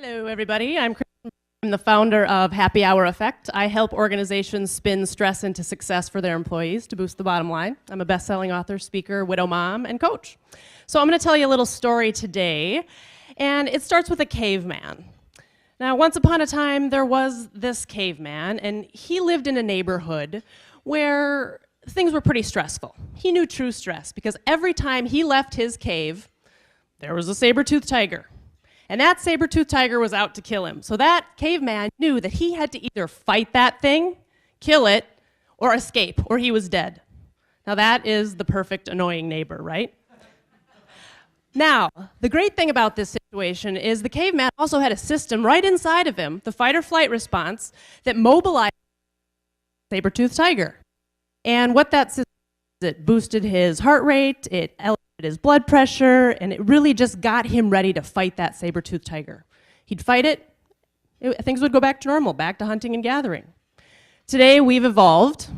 Hello, everybody. I'm Kristen. I'm the founder of Happy Hour Effect. I help organizations spin stress into success for their employees to boost the bottom line. I'm a best-selling author, speaker, widow mom, and coach. So I'm going to tell you a little story today, and it starts with a caveman. Now, once upon a time, there was this caveman, and he lived in a neighborhood where things were pretty stressful. He knew true stress because every time he left his cave, there was a saber-toothed tiger. And that saber-toothed tiger was out to kill him. So that caveman knew that he had to either fight that thing, kill it, or escape, or he was dead. Now that is the perfect annoying neighbor, right? Now, the great thing about this situation is the caveman also had a system right inside of him, the fight or flight response, that mobilized the saber-toothed tiger. And what that system did, it boosted his heart rate, it elevated his blood pressure, and it really just got him ready to fight that saber-toothed tiger. He'd fight it, things would go back to normal, back to hunting and gathering. Today we've evolved.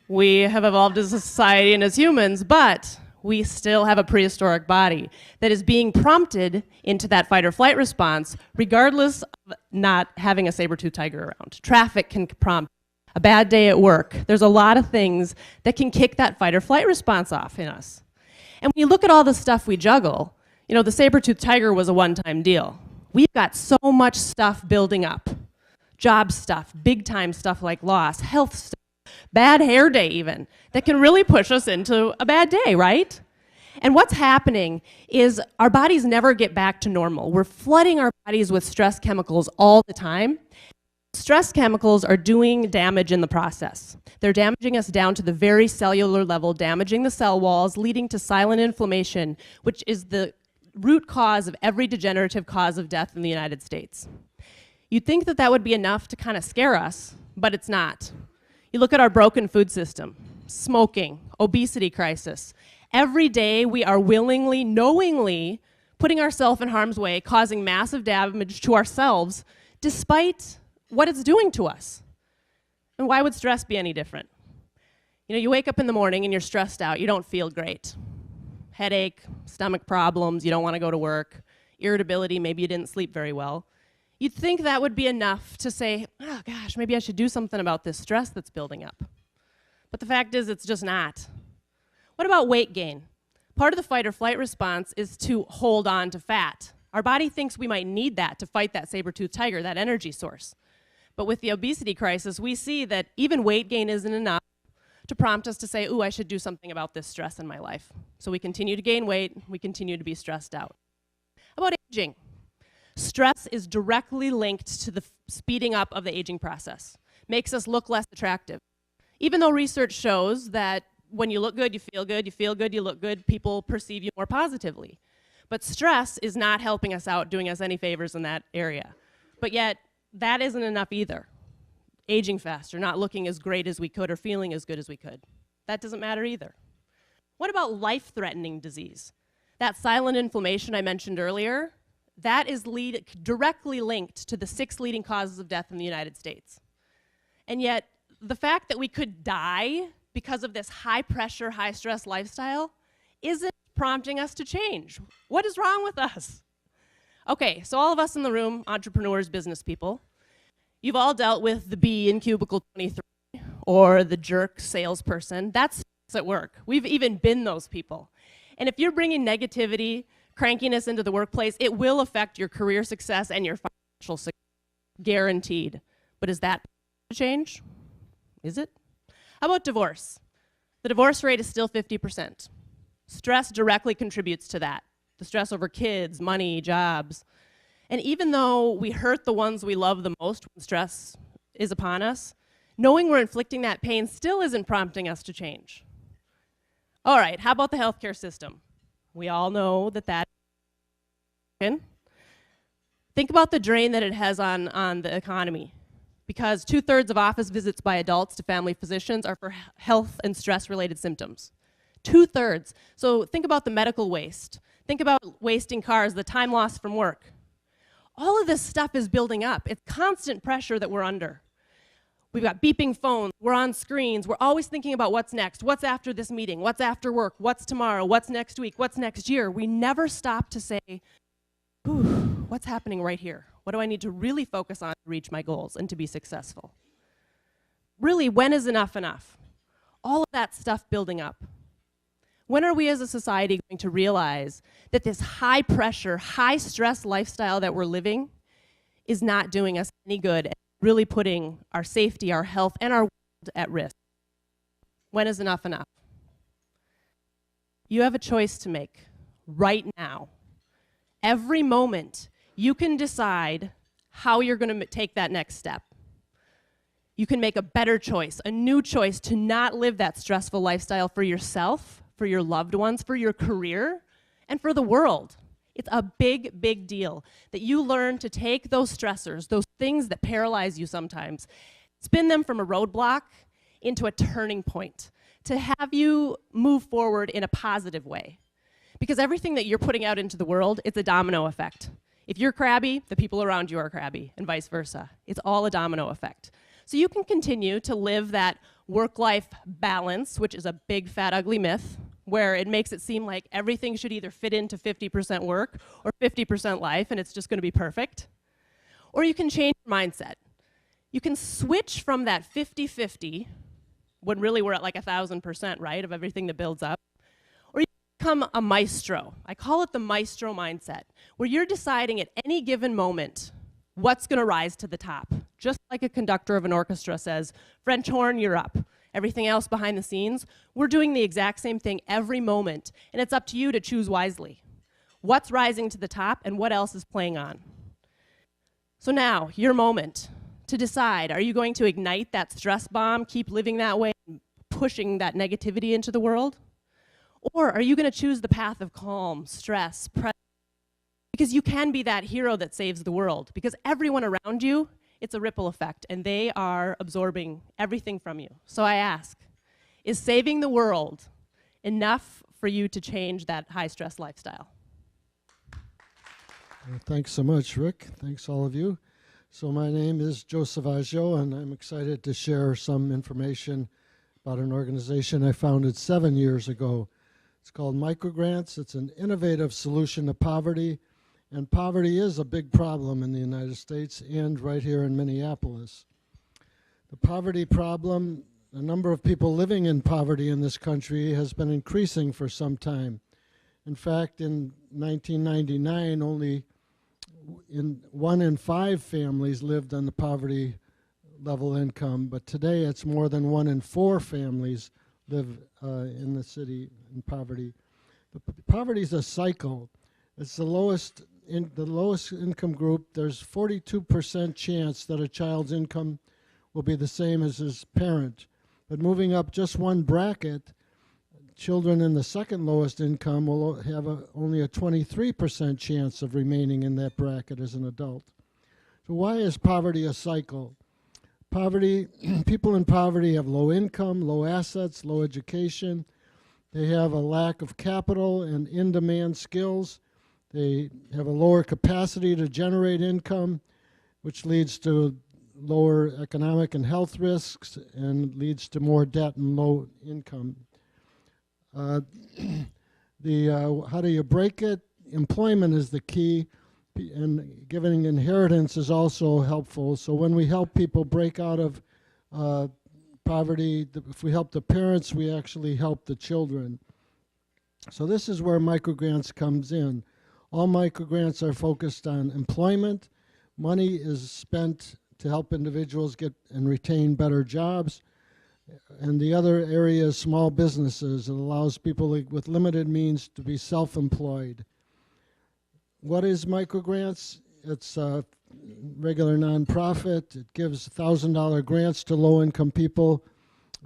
We have evolved as a society and as humans, but we still have a prehistoric body that is being prompted into that fight or flight response regardless of not having a saber-toothed tiger around. Traffic can prompt a bad day at work. There's a lot of things that can kick that fight or flight response off in us. And when you look at all the stuff we juggle, you know, the saber-toothed tiger was a one-time deal. We've got so much stuff building up. Job stuff, big-time stuff like loss, health stuff, bad hair day even, that can really push us into a bad day, right? And what's happening is our bodies never get back to normal. We're flooding our bodies with stress chemicals all the time. Stress chemicals are doing damage in the process. They're damaging us down to the very cellular level, damaging the cell walls, leading to silent inflammation, which is the root cause of every degenerative cause of death in the United States. You'd think that that would be enough to kind of scare us, but it's not. You look at our broken food system, smoking, obesity crisis. Every day we are willingly, knowingly putting ourselves in harm's way, causing massive damage to ourselves, despite what it's doing to us. And why would stress be any different? You know, you wake up in the morning and you're stressed out, you don't feel great. Headache, stomach problems, you don't want to go to work, irritability, maybe you didn't sleep very well. You'd think that would be enough to say, oh gosh, maybe I should do something about this stress that's building up. But the fact is, it's just not. What about weight gain? Part of the fight or flight response is to hold on to fat. Our body thinks we might need that to fight that saber-toothed tiger, that energy source. But with the obesity crisis, we see that even weight gain isn't enough to prompt us to say, ooh, I should do something about this stress in my life. So we continue to gain weight, we continue to be stressed out. How about aging? Stress is directly linked to the speeding up of the aging process. Makes us look less attractive. Even though research shows that when you look good, you feel good, you feel good, you look good, people perceive you more positively. But stress is not helping us out, doing us any favors in that area. But yet, that isn't enough either. Aging faster, not looking as great as we could or feeling as good as we could. That doesn't matter either. What about life-threatening disease? That silent inflammation I mentioned earlier, that is directly linked to the 6 leading causes of death in the United States. And yet, the fact that we could die because of this high-pressure, high-stress lifestyle isn't prompting us to change. What is wrong with us? Okay, so all of us in the room, entrepreneurs, business people, you've all dealt with the bee in cubicle 23 or the jerk salesperson. That's at work. We've even been those people. And if you're bringing negativity, crankiness into the workplace, it will affect your career success and your financial success, guaranteed. But is that change? Is it? How about divorce? The divorce rate is still 50%. Stress directly contributes to that. The stress over kids, money, jobs. And even though we hurt the ones we love the most when stress is upon us, knowing we're inflicting that pain still isn't prompting us to change. All right, how about the healthcare system? We all know that think about the drain that it has on the economy, because 2/3 of office visits by adults to family physicians are for health and stress-related symptoms. 2/3. So think about the medical waste. Think about wasting cars, the time lost from work. All of this stuff is building up. It's constant pressure that we're under. We've got beeping phones, we're on screens, we're always thinking about what's next, what's after this meeting, what's after work, what's tomorrow, what's next week, what's next year. We never stop to say, what's happening right here? What do I need to really focus on to reach my goals and to be successful? Really, when is enough enough? All of that stuff building up. When are we as a society going to realize that this high pressure, high stress lifestyle that we're living is not doing us any good and really putting our safety, our health, and our world at risk? When is enough enough? You have a choice to make right now. Every moment, you can decide how you're going to take that next step. You can make a better choice, a new choice to not live that stressful lifestyle for yourself, for your loved ones, for your career, and for the world. It's a big, big deal that you learn to take those stressors, those things that paralyze you sometimes, spin them from a roadblock into a turning point to have you move forward in a positive way. Because everything that you're putting out into the world, it's a domino effect. If you're crabby, the people around you are crabby, and vice versa. It's all a domino effect. So you can continue to live that work-life balance, which is a big, fat, ugly myth, where it makes it seem like everything should either fit into 50% work or 50% life, and it's just going to be perfect. Or you can change your mindset. You can switch from that 50-50, when really we're at like 1,000%, right, of everything that builds up, or you become a maestro. I call it the maestro mindset, where you're deciding at any given moment what's going to rise to the top. Just like a conductor of an orchestra says, French horn, you're up. Everything else behind the scenes, we're doing the exact same thing every moment, and it's up to you to choose wisely. What's rising to the top and what else is playing on? So now, your moment to decide, are you going to ignite that stress bomb, keep living that way, pushing that negativity into the world? Or are you going to choose the path of calm, stress, presence? Because you can be that hero that saves the world. Because everyone around you, it's a ripple effect, and they are absorbing everything from you. So I ask, is saving the world enough for you to change that high-stress lifestyle? Well, thanks so much, Rick. Thanks, all of you. So my name is Joe Savaggio, and I'm excited to share some information about an organization I founded 7 years ago. It's called Microgrants. It's an innovative solution to poverty, and poverty is a big problem in the United States and right here in Minneapolis. The poverty problem, the number of people living in poverty in this country has been increasing for some time. In fact, in 1999, only 1 in 5 families lived on the poverty level income, but today it's more than 1 in 4 families live in the city in poverty. Poverty is a cycle. It's the lowest income group. There's 42% chance that a child's income will be the same as his parent. But moving up just one bracket, children in the second lowest income will have only a 23% chance of remaining in that bracket as an adult. So why is poverty a cycle? Poverty, people in poverty have low income, low assets, low education. They have a lack of capital and in-demand skills. They have a lower capacity to generate income, which leads to lower economic and health risks and leads to more debt and low income. How do you break it? Employment is the key, and giving inheritance is also helpful. So when we help people break out of poverty, if we help the parents, we actually help the children. So this is where microgrants comes in. All microgrants are focused on employment. Money is spent to help individuals get and retain better jobs. And the other area is small businesses. It allows people with limited means to be self-employed. What is microgrants? It's a regular nonprofit. It gives $1,000 grants to low-income people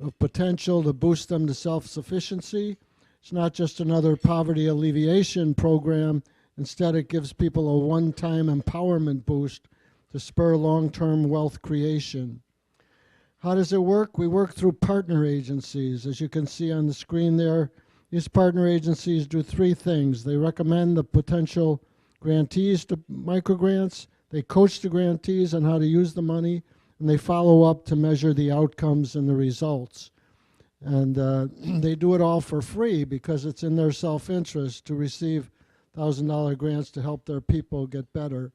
of potential to boost them to self-sufficiency. It's not just another poverty alleviation program. Instead, it gives people a one-time empowerment boost to spur long-term wealth creation. How does it work? We work through partner agencies. As you can see on the screen there, these partner agencies do 3 things. They recommend the potential grantees to microgrants, they coach the grantees on how to use the money, and they follow up to measure the outcomes and the results. And they do it all for free because it's in their self-interest to receive $1,000 grants to help their people get better.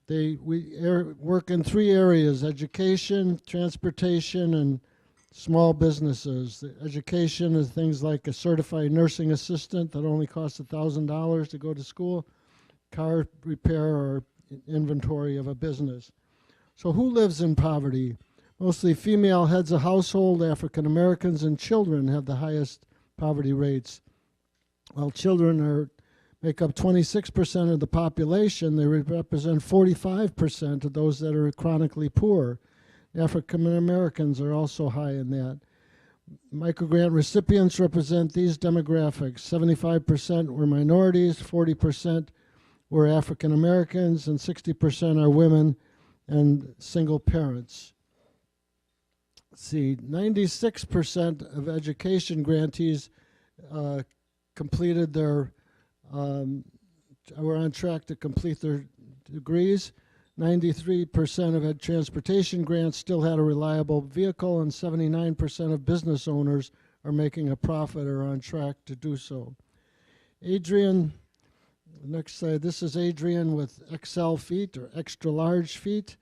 We work in 3 areas: education, transportation, and small businesses. The education is things like a certified nursing assistant that only costs $1,000 to go to school, car repair, or inventory of a business. So who lives in poverty? Mostly female heads of household, African Americans, and children have the highest poverty rates. While children make up 26% of the population, they represent 45% of those that are chronically poor. African Americans are also high in that. Microgrant recipients represent these demographics. 75% were minorities, 40% were African Americans, and 60% are women and single parents. Let's see, 96% of education grantees completed their, were on track to complete their degrees. 93% of transportation grants still had a reliable vehicle, and 79% of business owners are making a profit or on track to do so. Adrian, next slide. This is Adrian with XL feet, or extra large feet.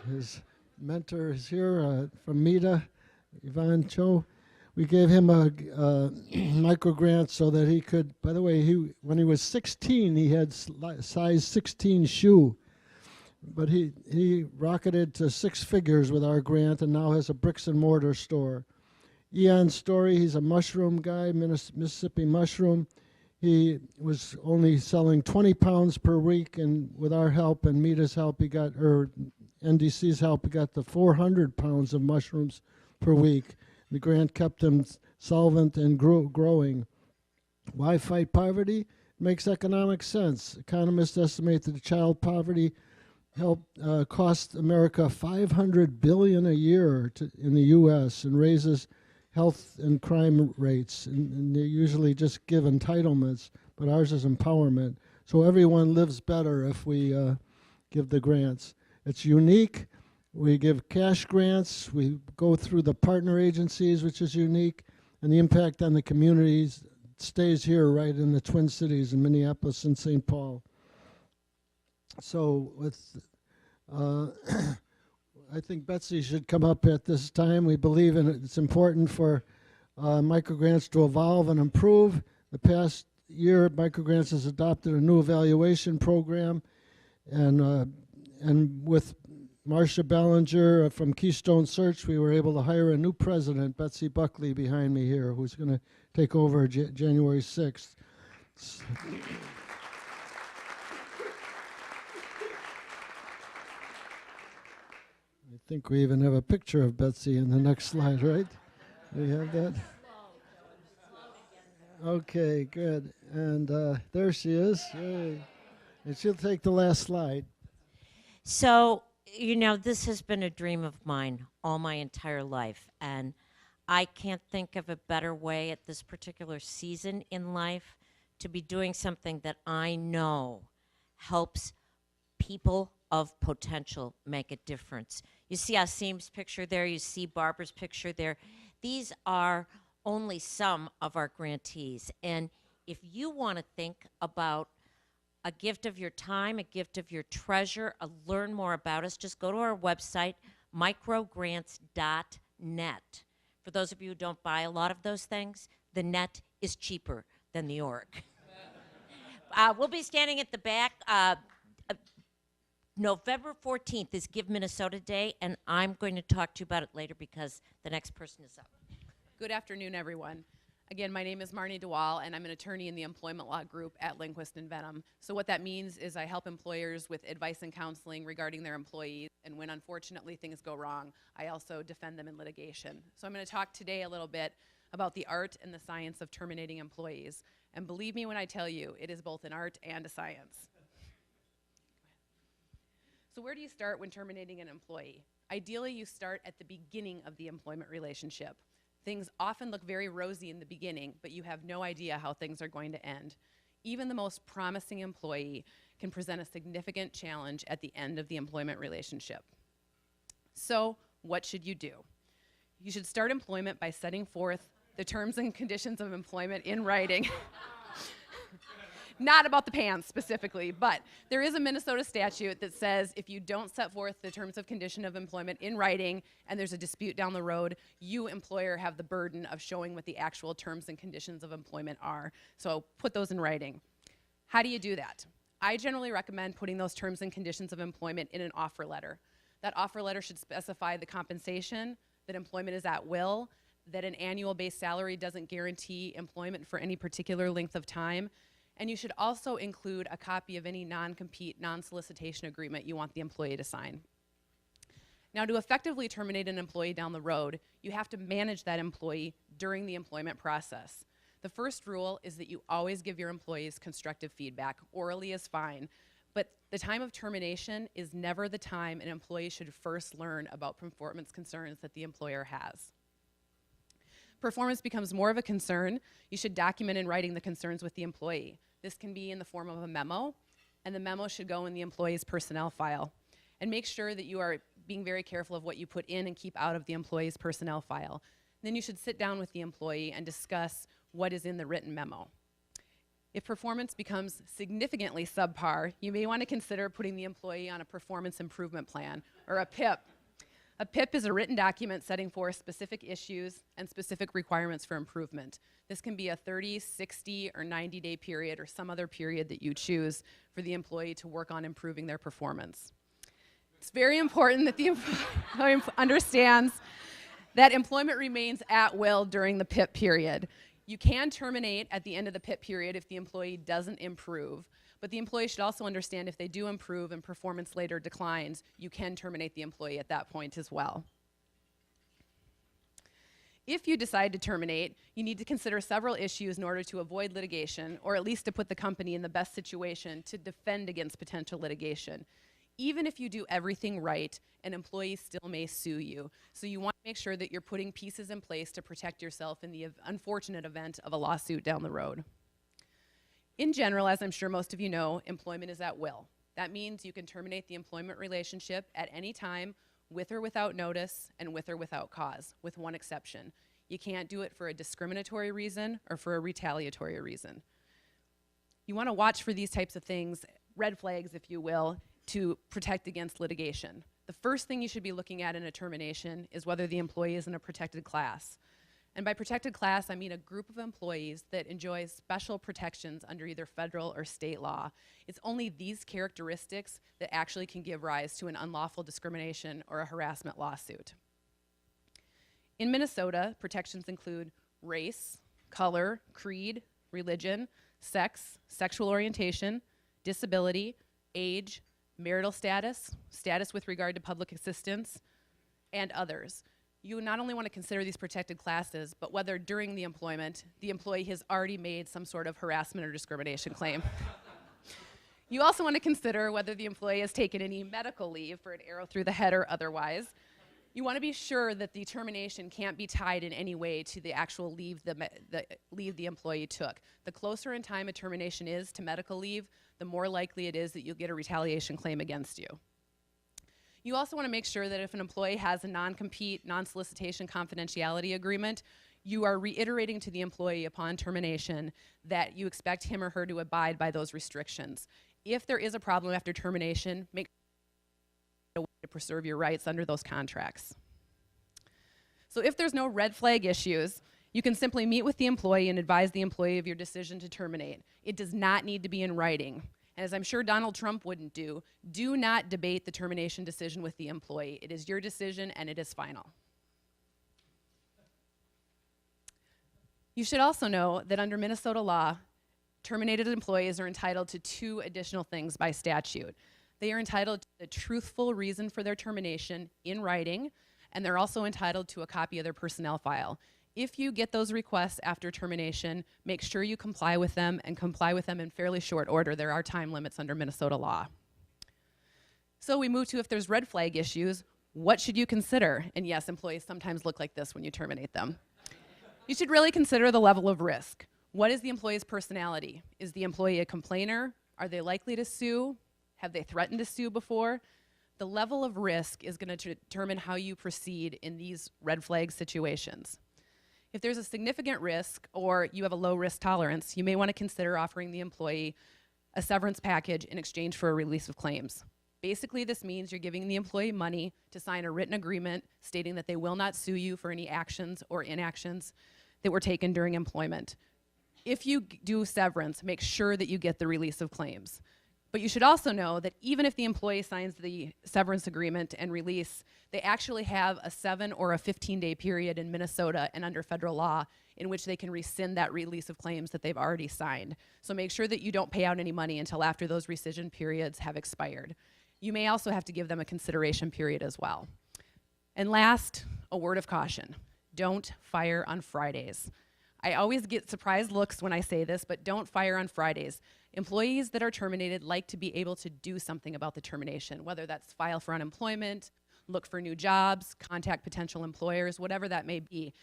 His mentor is here from MITA, Yvonne Cho. We gave him a micro grant so that he could, by the way, when he was 16, he had size 16 shoe. But he rocketed to 6 figures with our grant and now has a bricks and mortar store. Ian Story, he's a mushroom guy, Mississippi Mushroom. He was only selling 20 pounds per week, and with our help and MITA's help, NDC's help, he got to 400 pounds of mushrooms per week. The grant kept him solvent and growing. Why fight poverty? It makes economic sense. Economists estimate that child poverty costs America $500 billion a year in the U.S. and raises health and crime rates. And they usually just give entitlements, but ours is empowerment. So everyone lives better if we give the grants. It's unique. We give cash grants, we go through the partner agencies, which is unique, and the impact on the communities stays here right in the Twin Cities in Minneapolis and St. Paul. So I think Betsy should come up at this time. We believe it's important for microgrants to evolve and improve. The past year, microgrants has adopted a new evaluation program, and with Marcia Ballinger from Keystone Search, we were able to hire a new president, Betsy Buckley, behind me here, who's going to take over January 6th. I think we even have a picture of Betsy in the next slide, right? Do we have that? Okay, good. And there she is. Yay. And she'll take the last slide. So, you know, this has been a dream of mine all my entire life, and I can't think of a better way at this particular season in life to be doing something that I know helps people of potential make a difference. You see Asim's picture there, you see Barbara's picture there. These are only some of our grantees, and if you want to think about a gift of your time, a gift of your treasure, learn more about us, just go to our website, microgrants.net. For those of you who don't buy a lot of those things, the net is cheaper than the org. We'll be standing at the back. November 14th is Give Minnesota Day, and I'm going to talk to you about it later because the next person is up. Good afternoon, everyone. Again, my name is Marnie DeWall, and I'm an attorney in the employment law group at Lindquist and Venom. So what that means is I help employers with advice and counseling regarding their employees, and when unfortunately things go wrong, I also defend them in litigation. So I'm going to talk today a little bit about the art and the science of terminating employees. And believe me when I tell you, it is both an art and a science. So where do you start when terminating an employee? Ideally, you start at the beginning of the employment relationship. Things often look very rosy in the beginning, but you have no idea how things are going to end. Even the most promising employee can present a significant challenge at the end of the employment relationship. So, what should you do? You should start employment by setting forth the terms and conditions of employment in writing. Not about the pants specifically, but there is a Minnesota statute that says if you don't set forth the terms of condition of employment in writing and there's a dispute down the road, you, employer, have the burden of showing what the actual terms and conditions of employment are. So put those in writing. How do you do that? I generally recommend putting those terms and conditions of employment in an offer letter. That offer letter should specify the compensation, that employment is at will, that an annual base salary doesn't guarantee employment for any particular length of time, and you should also include a copy of any non-compete, non-solicitation agreement you want the employee to sign. Now, to effectively terminate an employee down the road, you have to manage that employee during the employment process. The first rule is that you always give your employees constructive feedback. Orally is fine, but the time of termination is never the time an employee should first learn about performance concerns that the employer has. Performance becomes more of a concern, you should document in writing the concerns with the employee. This can be in the form of a memo, and the memo should go in the employee's personnel file. And make sure that you are being very careful of what you put in and keep out of the employee's personnel file. Then you should sit down with the employee and discuss what is in the written memo. If performance becomes significantly subpar, you may want to consider putting the employee on a performance improvement plan, or a PIP. A PIP is a written document setting forth specific issues and specific requirements for improvement. This can be a 30, 60, or 90-day period or some other period that you choose for the employee to work on improving their performance. It's very important that the employee understands that employment remains at will during the PIP period. You can terminate at the end of the PIP period if the employee doesn't improve, but the employee should also understand if they do improve and performance later declines, you can terminate the employee at that point as well. If you decide to terminate, you need to consider several issues in order to avoid litigation, or at least to put the company in the best situation to defend against potential litigation. Even if you do everything right, an employee still may sue you. So you want to make sure that you're putting pieces in place to protect yourself in the unfortunate event of a lawsuit down the road. In general, as I'm sure most of you know, employment is at will. That means you can terminate the employment relationship at any time, with or without notice, and with or without cause, with one exception. You can't do it for a discriminatory reason or for a retaliatory reason. You want to watch for these types of things, red flags, if you will, to protect against litigation. The first thing you should be looking at in a termination is whether the employee is in a protected class. And by protected class, I mean a group of employees that enjoys special protections under either federal or state law. It's only these characteristics that actually can give rise to an unlawful discrimination or a harassment lawsuit. In Minnesota, protections include race, color, creed, religion, sex, sexual orientation, disability, age, marital status, status with regard to public assistance, and others. You not only want to consider these protected classes, but whether during the employment, the employee has already made some sort of harassment or discrimination claim. You also want to consider whether the employee has taken any medical leave for an arrow through the head or otherwise. You want to be sure that the termination can't be tied in any way to the actual leave the employee took. The closer in time a termination is to medical leave, the more likely it is that you'll get a retaliation claim against you. You also want to make sure that if an employee has a non-compete, non-solicitation confidentiality agreement, you are reiterating to the employee upon termination that you expect him or her to abide by those restrictions. If there is a problem after termination, make sure to preserve your rights under those contracts. So if there's no red flag issues, you can simply meet with the employee and advise the employee of your decision to terminate. It does not need to be in writing. And as I'm sure Donald Trump wouldn't do not debate the termination decision with the employee. It is your decision and it is final. You should also know that under Minnesota law, terminated employees are entitled to 2 additional things by statute. They are entitled to a truthful reason for their termination in writing, and they're also entitled to a copy of their personnel file. If you get those requests after termination, make sure you comply with them and comply with them in fairly short order. There are time limits under Minnesota law. So we move to if there's red flag issues, what should you consider? And yes, employees sometimes look like this when you terminate them. You should really consider the level of risk. What is the employee's personality? Is the employee a complainer? Are they likely to sue? Have they threatened to sue before? The level of risk is going to determine how you proceed in these red flag situations. If there's a significant risk or you have a low risk tolerance, you may want to consider offering the employee a severance package in exchange for a release of claims. Basically, this means you're giving the employee money to sign a written agreement stating that they will not sue you for any actions or inactions that were taken during employment. If you do severance, make sure that you get the release of claims. But you should also know that even if the employee signs the severance agreement and release, they actually have a 7 or a 15-day period in Minnesota and under federal law in which they can rescind that release of claims that they've already signed. So make sure that you don't pay out any money until after those rescission periods have expired. You may also have to give them a consideration period as well. And last, a word of caution. Don't fire on Fridays. I always get surprised looks when I say this, but don't fire on Fridays. Employees that are terminated like to be able to do something about the termination, whether that's file for unemployment, look for new jobs, contact potential employers, whatever that may be.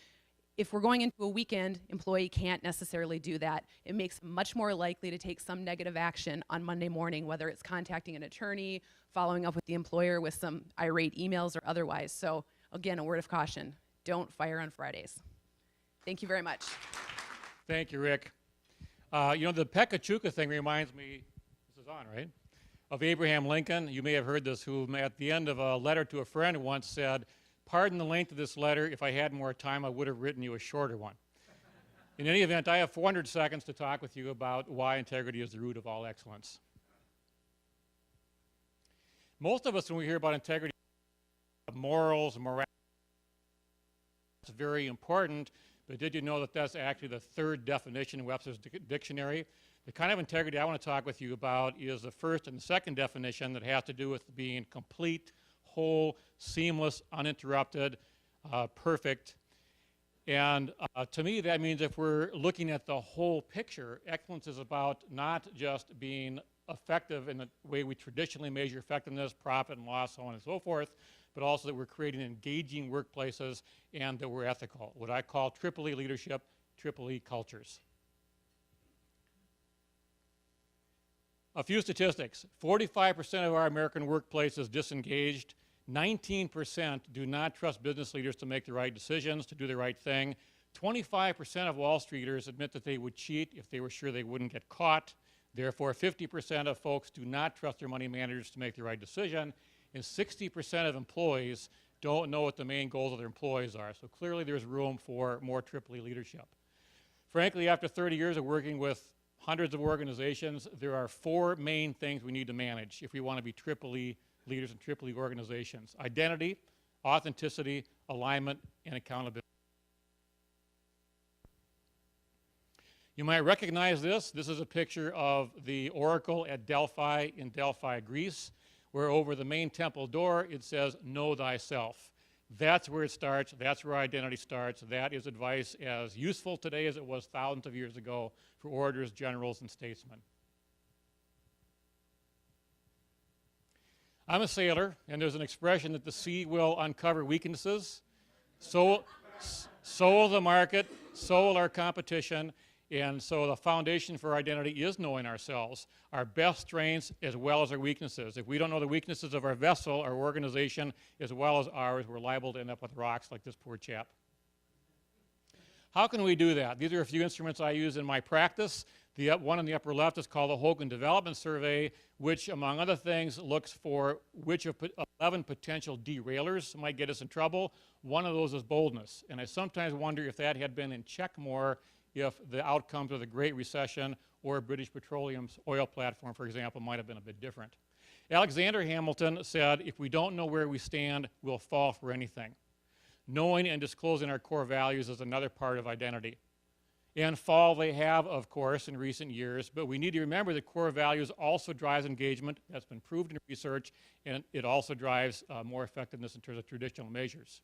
If we're going into a weekend, employee can't necessarily do that. It makes them much more likely to take some negative action on Monday morning, whether it's contacting an attorney, following up with the employer with some irate emails or otherwise. So again, a word of caution, don't fire on Fridays. Thank you very much. Thank you, Rick. You know, the PECHA thing reminds me, this is on, right, of Abraham Lincoln. You may have heard this, who at the end of a letter to a friend once said, "Pardon the length of this letter. If I had more time, I would have written you a shorter one." In any event, I have 400 seconds to talk with you about why integrity is the root of all excellence. Most of us, when we hear about integrity, morals, morality, it's very important. But did you know that that's actually the third definition in Webster's dictionary? The kind of integrity I want to talk with you about is the first and the second definition that has to do with being complete, whole, seamless, uninterrupted, perfect. And to me, that means if we're looking at the whole picture, excellence is about not just being effective in the way we traditionally measure effectiveness, profit and loss, so on and so forth, but also that we're creating engaging workplaces and that we're ethical. What I call triple E leadership, triple E cultures. A few statistics. 45% of our American workplace is disengaged. 19% do not trust business leaders to make the right decisions, to do the right thing. 25% of Wall Streeters admit that they would cheat if they were sure they wouldn't get caught. Therefore, 50% of folks do not trust their money managers to make the right decision. And 60% of employees don't know what the main goals of their employees are. So clearly there's room for more triple E leadership. Frankly, after 30 years of working with hundreds of organizations, there are 4 main things we need to manage if we want to be triple E leaders and triple E organizations: identity, authenticity, alignment, and accountability. You might recognize this. This is a picture of the Oracle at Delphi in Delphi, Greece, where over the main temple door it says, "Know thyself." That's where it starts. That's where identity starts. That is advice as useful today as it was thousands of years ago for orators, generals, and statesmen. I'm a sailor, and there's an expression that the sea will uncover weaknesses. So will the market, so will our competition. And so the foundation for identity is knowing ourselves, our best strengths as well as our weaknesses. If we don't know the weaknesses of our vessel, our organization, as well as ours, we're liable to end up with rocks like this poor chap. How can we do that? These are a few instruments I use in my practice. The one on the upper left is called the Hogan Development Survey, which, among other things, looks for which of 11 potential derailers might get us in trouble. One of those is boldness. And I sometimes wonder if that had been in check more if the outcomes of the Great Recession or British Petroleum's oil platform, for example, might have been a bit different. Alexander Hamilton said, "If we don't know where we stand, we'll fall for anything." Knowing and disclosing our core values is another part of identity. And fall they have, of course, in recent years, but we need to remember that core values also drives engagement. That's been proved in research, and it also drives more effectiveness in terms of traditional measures.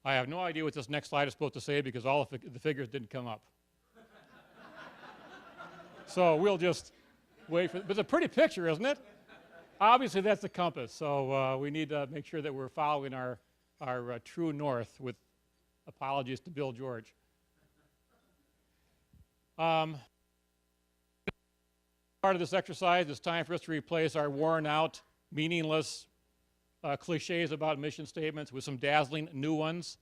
I have no idea what this next slide is supposed to say because all of the figures didn't come up. So we'll just wait for it. But it's a pretty picture, isn't it? Obviously, that's the compass. So we need to make sure that we're following our true north, with apologies to Bill George. Part of this exercise, it's time for us to replace our worn out, meaningless cliches about mission statements with some dazzling new ones.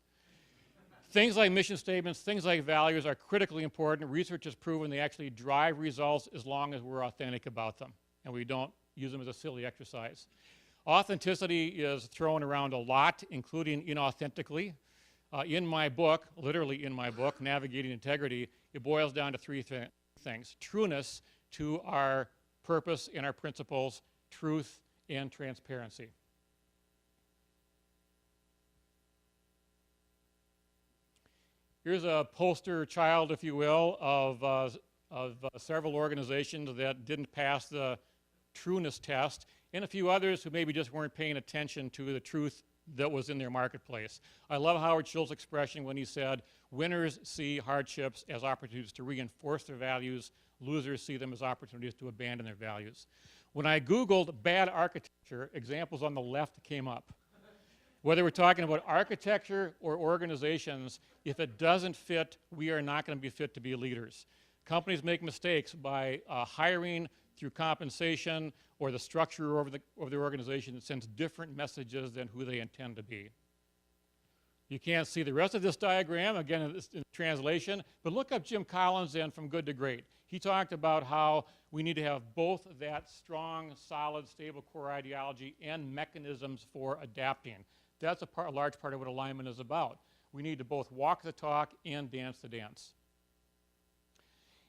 Things like mission statements, things like values are critically important. Research has proven they actually drive results as long as we're authentic about them and we don't use them as a silly exercise. Authenticity is thrown around a lot, including inauthentically. In my book, literally in my book, Navigating Integrity, it boils down to three things. Trueness to our purpose and our principles, truth and transparency. Here's a poster child, if you will, of several organizations that didn't pass the trueness test, and a few others who maybe just weren't paying attention to the truth that was in their marketplace. I love Howard Schultz's expression when he said, winners see hardships as opportunities to reinforce their values, losers see them as opportunities to abandon their values. When I Googled bad architecture, examples on the left came up. Whether we're talking about architecture or organizations, if it doesn't fit, we are not going to be fit to be leaders. Companies make mistakes by hiring through compensation or the structure of their organization that sends different messages than who they intend to be. You can't see the rest of this diagram, again, in translation, but look up Jim Collins and From Good to Great. He talked about how we need to have both that strong, solid, stable core ideology and mechanisms for adapting. That's a large part of what alignment is about. We need to both walk the talk and dance the dance.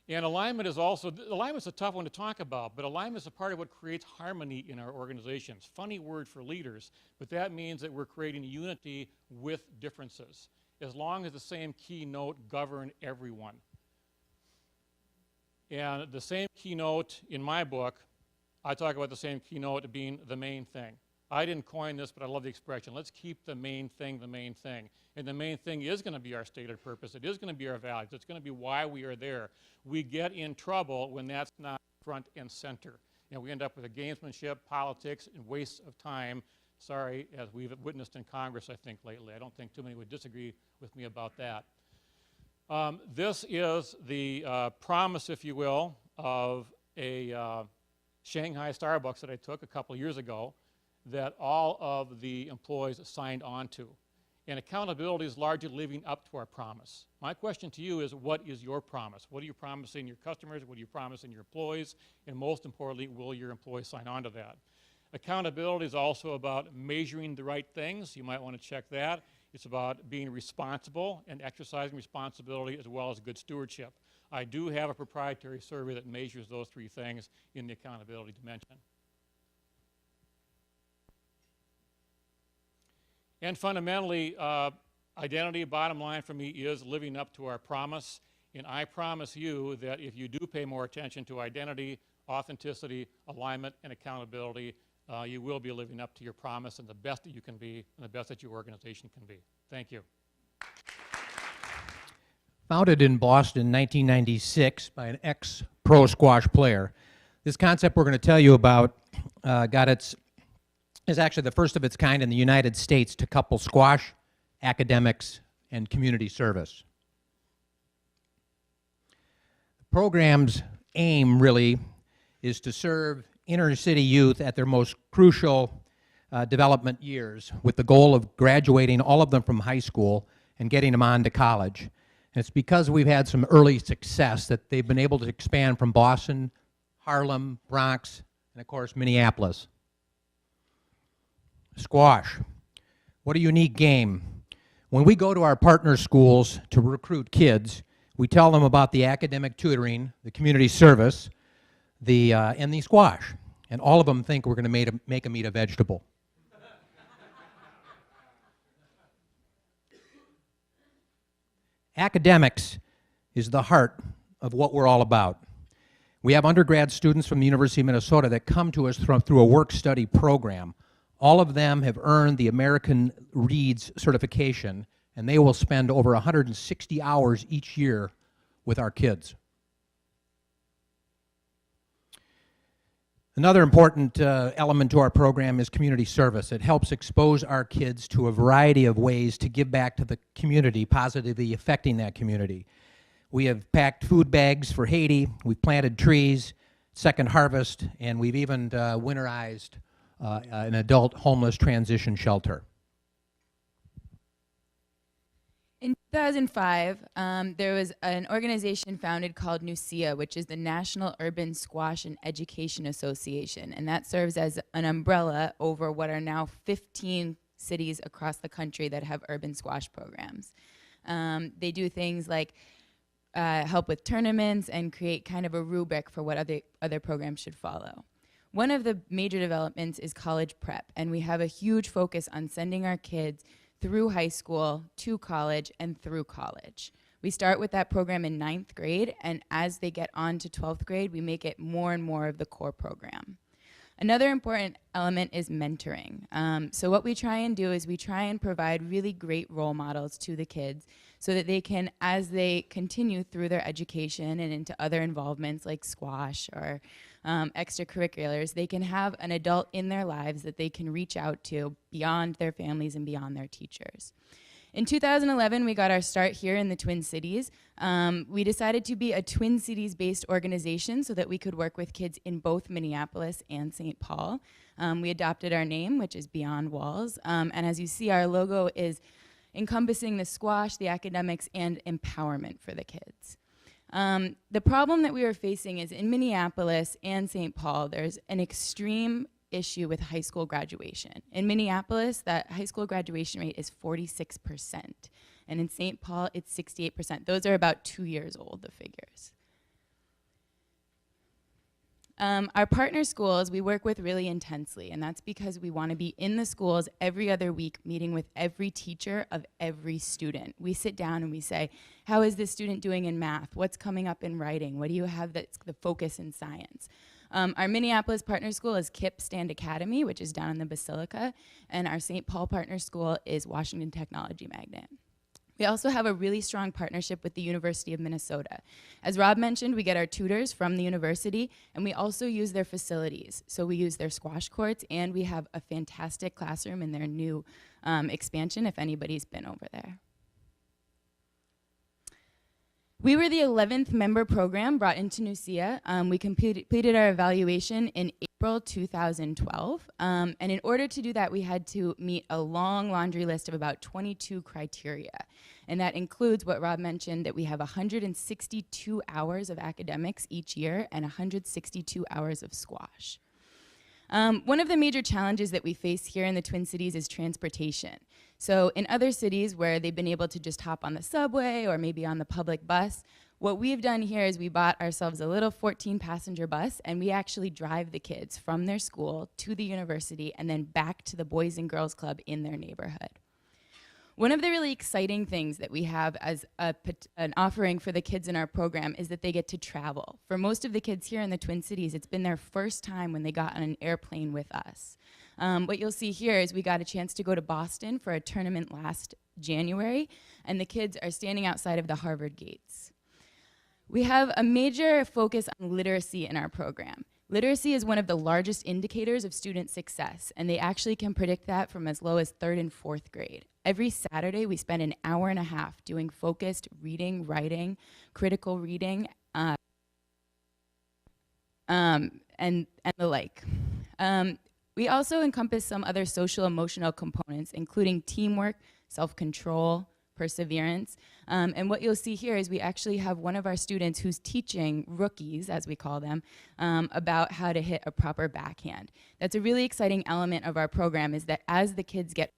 And alignment is alignment's a tough one to talk about, but alignment is a part of what creates harmony in our organizations. Funny word for leaders, but that means that we're creating unity with differences, as long as the same keynote govern everyone. And the same keynote in my book, I talk about the same keynote being the main thing. I didn't coin this, but I love the expression. Let's keep the main thing the main thing. And the main thing is going to be our stated purpose. It is going to be our values. It's going to be why we are there. We get in trouble when that's not front and center. And we end up with a gamesmanship, politics, and waste of time. Sorry, as we've witnessed in Congress, I think, lately. I don't think too many would disagree with me about that. This is the promise, if you will, of a Shanghai Starbucks that I took a couple years ago that all of the employees signed on to. And accountability is largely living up to our promise. My question to you is, what is your promise? What are you promising your customers? What are you promising your employees? And most importantly, will your employees sign on to that? Accountability is also about measuring the right things. You might want to check that. It's about being responsible and exercising responsibility as well as good stewardship. I do have a proprietary survey that measures those three things in the accountability dimension. And fundamentally, identity, bottom line for me, is living up to our promise. And I promise you that if you do pay more attention to identity, authenticity, alignment, and accountability, you will be living up to your promise and the best that you can be and the best that your organization can be. Thank you. Founded in Boston in 1996 by an ex-pro squash player, this concept we're going to tell you about is actually the first of its kind in the United States to couple squash, academics, and community service. The program's aim really is to serve inner city youth at their most crucial development years, with the goal of graduating all of them from high school and getting them on to college. And it's because we've had some early success that they've been able to expand from Boston, Harlem, Bronx, and of course Minneapolis. Squash. What a unique game. When we go to our partner schools to recruit kids, we tell them about the academic tutoring, the community service, and the squash. And all of them think we're going to make them eat a vegetable. Academics is the heart of what we're all about. We have undergrad students from the University of Minnesota that come to us through a work-study program. All of them have earned the American Reads certification, and they will spend over 160 hours each year with our kids. Another important element to our program is community service. It helps expose our kids to a variety of ways to give back to the community, positively affecting that community. We have packed food bags for Haiti, we've planted trees, Second Harvest, and we've even winterized an adult homeless transition shelter. In 2005, there was an organization founded called NUSIA, which is the National Urban Squash and Education Association, and that serves as an umbrella over what are now 15 cities across the country that have urban squash programs. They do things like help with tournaments and create kind of a rubric for what other programs should follow. One of the major developments is college prep, and we have a huge focus on sending our kids through high school, to college, and through college. We start with that program in 9th grade, and as they get on to 12th grade, we make it more and more of the core program. Another important element is mentoring. So what we try and do is we try and provide really great role models to the kids so that they can, as they continue through their education and into other involvements like squash or extracurriculars, they can have an adult in their lives that they can reach out to beyond their families and beyond their teachers. In 2011, we got our start here in the Twin Cities. We decided to be a Twin Cities-based organization so that we could work with kids in both Minneapolis and St. Paul. We adopted our name, which is Beyond Walls. And as you see, our logo is encompassing the squash, the academics, and empowerment for the kids. The problem that we were facing is in Minneapolis and St. Paul, there's an extreme issue with high school graduation. In Minneapolis, that high school graduation rate is 46%, and in St. Paul, it's 68%. Those are about 2 years old, the figures. Our partner schools we work with really intensely, and that's because we want to be in the schools every other week meeting with every teacher of every student. We sit down and we say, how is this student doing in math? What's coming up in writing? What do you have that's the focus in science? Our Minneapolis partner school is KIPP Stand Academy, which is down in the Basilica, and our St. Paul partner school is Washington Technology Magnet. We also have a really strong partnership with the University of Minnesota. As Rob mentioned, we get our tutors from the university, and we also use their facilities. So we use their squash courts, and we have a fantastic classroom in their new expansion, if anybody's been over there. We were the 11th member program brought into NUSIA. We completed our evaluation in April 2012. And in order to do that, we had to meet a long laundry list of about 22 criteria. And that includes what Rob mentioned, that we have 162 hours of academics each year and 162 hours of squash. One of the major challenges that we face here in the Twin Cities is transportation. So in other cities where they've been able to just hop on the subway or maybe on the public bus, what we've done here is we bought ourselves a little 14-passenger bus, and we actually drive the kids from their school to the university and then back to the Boys and Girls Club in their neighborhood. One of the really exciting things that we have as an offering for the kids in our program is that they get to travel. For most of the kids here in the Twin Cities, it's been their first time when they got on an airplane with us. What you'll see here is we got a chance to go to Boston for a tournament last January, and the kids are standing outside of the Harvard gates. We have a major focus on literacy in our program. Literacy is one of the largest indicators of student success, and they actually can predict that from as low as 3rd and 4th grade. Every Saturday, we spend an hour and a half doing focused reading, writing, critical reading, and the like. We also encompass some other social emotional components, including teamwork, self-control, perseverance. And what you'll see here is we actually have one of our students who's teaching rookies, as we call them, about how to hit a proper backhand. That's a really exciting element of our program, is that as the kids get,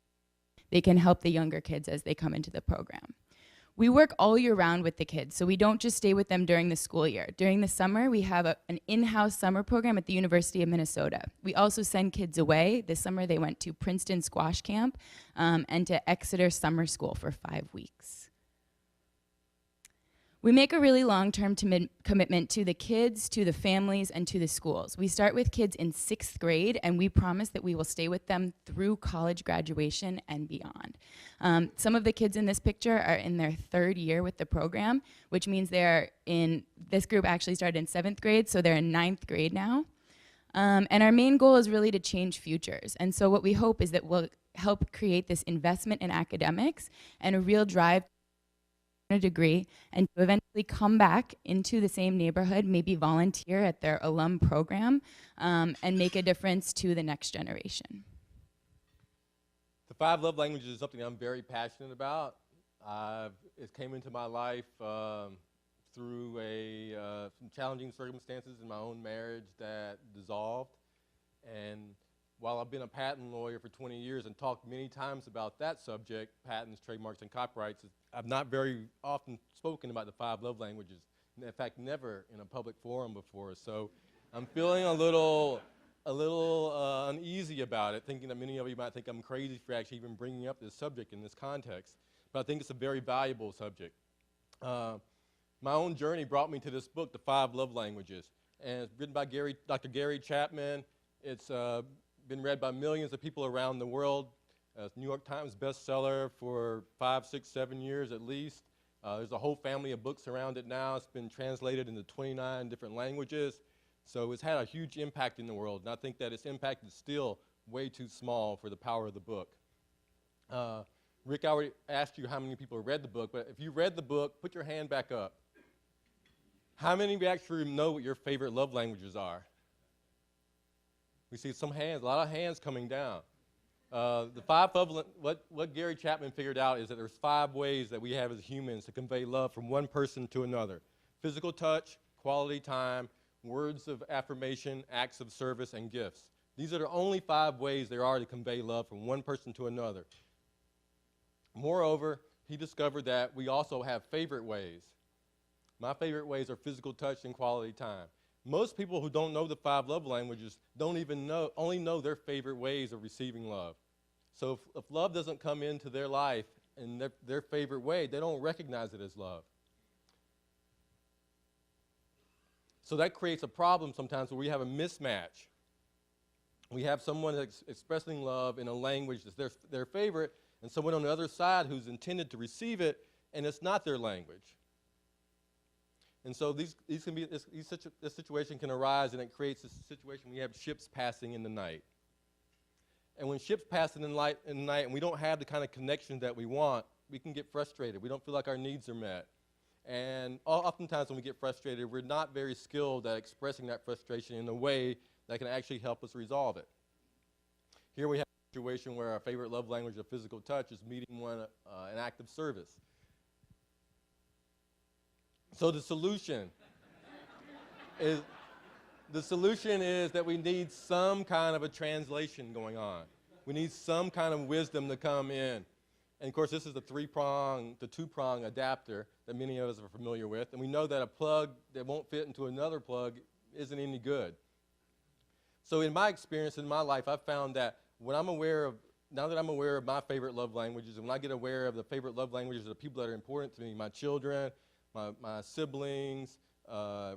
they can help the younger kids as they come into the program. We work all year round with the kids, so we don't just stay with them during the school year. During the summer, we have an in-house summer program at the University of Minnesota. We also send kids away. This summer, they went to Princeton Squash Camp and to Exeter Summer School for 5 weeks. We make a really long-term commitment to the kids, to the families, and to the schools. We start with kids in 6th grade, and we promise that we will stay with them through college graduation and beyond. Some of the kids in this picture are in their 3rd year with the program, which means they're in, this group actually started in 7th grade, so they're in 9th grade now. And our main goal is really to change futures. And so what we hope is that we'll help create this investment in academics and a real drive a degree, and to eventually come back into the same neighborhood, maybe volunteer at their alum program, and make a difference to the next generation. The 5 love languages is something I'm very passionate about. It came into my life through some challenging circumstances in my own marriage that dissolved. And while I've been a patent lawyer for 20 years and talked many times about that subject, patents, trademarks, and copyrights, I've not very often spoken about the 5 love languages. In fact, never in a public forum before. So I'm feeling a little uneasy about it, thinking that many of you might think I'm crazy for actually even bringing up this subject in this context. But I think it's a very valuable subject. My own journey brought me to this book, The 5 Love Languages. And it's written by Dr. Gary Chapman. It's been read by millions of people around the world. New York Times bestseller for 5, 6, 7 years at least. There's a whole family of books around it now. It's been translated into 29 different languages. So it's had a huge impact in the world. And I think that its impact is still way too small for the power of the book. Rick, I already asked you how many people read the book, but if you read the book, put your hand back up. How many of you actually know what your favorite love languages are? We see some hands, a lot of hands coming down. The 5 love, what Gary Chapman figured out is that there's 5 ways that we have as humans to convey love from one person to another. Physical touch, quality time, words of affirmation, acts of service, and gifts. These are the only 5 ways there are to convey love from one person to another. Moreover, he discovered that we also have favorite ways. My favorite ways are physical touch and quality time. Most people who don't know the 5 love languages only know their favorite ways of receiving love. So if love doesn't come into their life in their favorite way, they don't recognize it as love. So that creates a problem sometimes where we have a mismatch. We have someone that's expressing love in a language that's their favorite, and someone on the other side who's intended to receive it, and it's not their language. And so this situation can arise, and it creates this situation where you have ships passing in the night. And when ships pass in the night and we don't have the kind of connection that we want, we can get frustrated. We don't feel like our needs are met. And oftentimes when we get frustrated, we're not very skilled at expressing that frustration in a way that can actually help us resolve it. Here we have a situation where our favorite love language of physical touch is meeting an act of service. So the solution is that we need some kind of a translation going on. We need some kind of wisdom to come in. And of course, this is the 2-prong adapter that many of us are familiar with. And we know that a plug that won't fit into another plug isn't any good. So in my experience in my life, I've found that now that I'm aware of my favorite love languages, and when I get aware of the favorite love languages of the people that are important to me, my children, my siblings,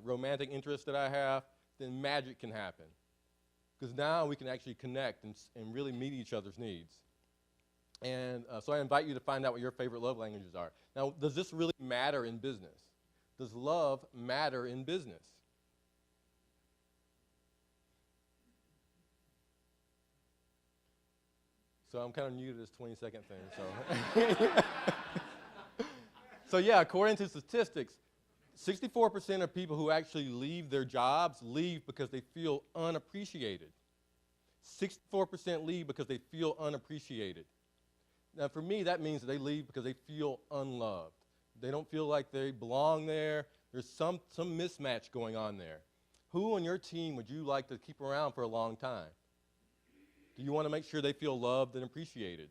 romantic interests that I have, then magic can happen. Because now we can actually connect and really meet each other's needs. And so I invite you to find out what your favorite love languages are. Now, does this really matter in business? Does love matter in business? So I'm kind of new to this 20-second thing. So yeah, according to statistics, 64% of people who actually leave their jobs leave because they feel unappreciated. 64% leave because they feel unappreciated. Now for me, that means that they leave because they feel unloved. They don't feel like they belong there. There's some mismatch going on there. Who on your team would you like to keep around for a long time? Do you want to make sure they feel loved and appreciated?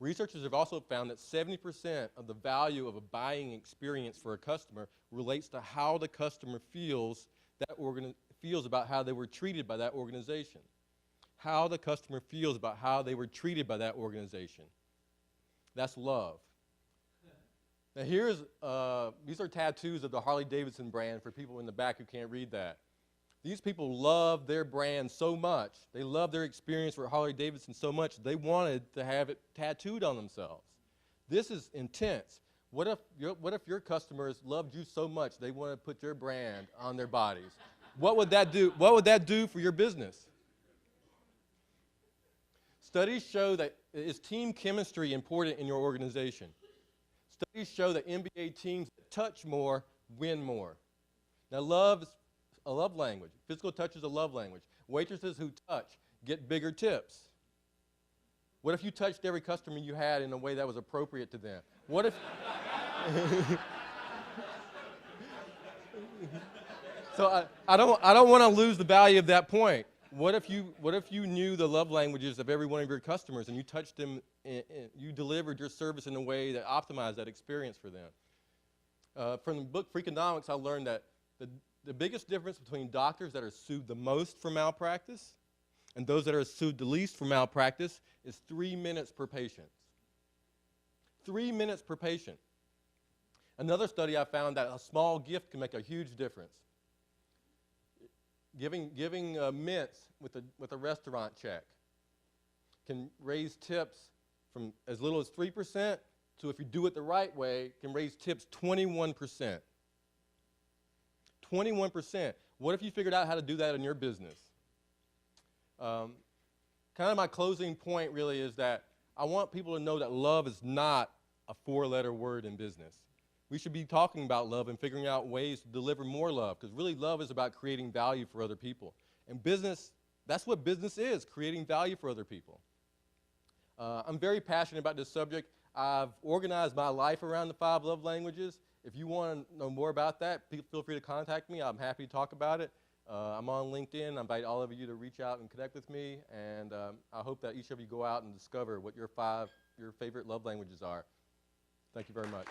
Researchers have also found that 70% of the value of a buying experience for a customer relates to how the customer feels about how they were treated by that organization. How the customer feels about how they were treated by that organization. That's love. Now these are tattoos of the Harley-Davidson brand for people in the back who can't read that. These people love their brand so much, they love their experience with Harley-Davidson so much, they wanted to have it tattooed on themselves. This is intense. What if your customers loved you so much they want to put your brand on their bodies? What would that do? What would that do for your business? Studies show that is team chemistry important in your organization. Studies show that NBA teams that touch more win more. Now, love is a love language. Physical touch is a love language. Waitresses who touch get bigger tips. What if you touched every customer you had in a way that was appropriate to them? What if... So I don't want to lose the value of that point. What if you knew the love languages of every one of your customers and you touched them, you delivered your service in a way that optimized that experience for them? From the book Freakonomics, I learned that the biggest difference between doctors that are sued the most for malpractice and those that are sued the least for malpractice is 3 minutes per patient. 3 minutes per patient. Another study I found that a small gift can make a huge difference. Giving mints with a restaurant check can raise tips from as little as 3% to, if you do it the right way, can raise tips 21%. 21%. What if you figured out how to do that in your business? Kind of my closing point really is that I want people to know that love is not a 4-letter word in business. We should be talking about love and figuring out ways to deliver more love, because really love is about creating value for other people. And business, that's what business is, creating value for other people. I'm very passionate about this subject. I've organized my life around the 5 love languages. If you want to know more about that, feel free to contact me. I'm happy to talk about it. I'm on LinkedIn. I invite all of you to reach out and connect with me. And I hope that each of you go out and discover what your favorite love languages are. Thank you very much.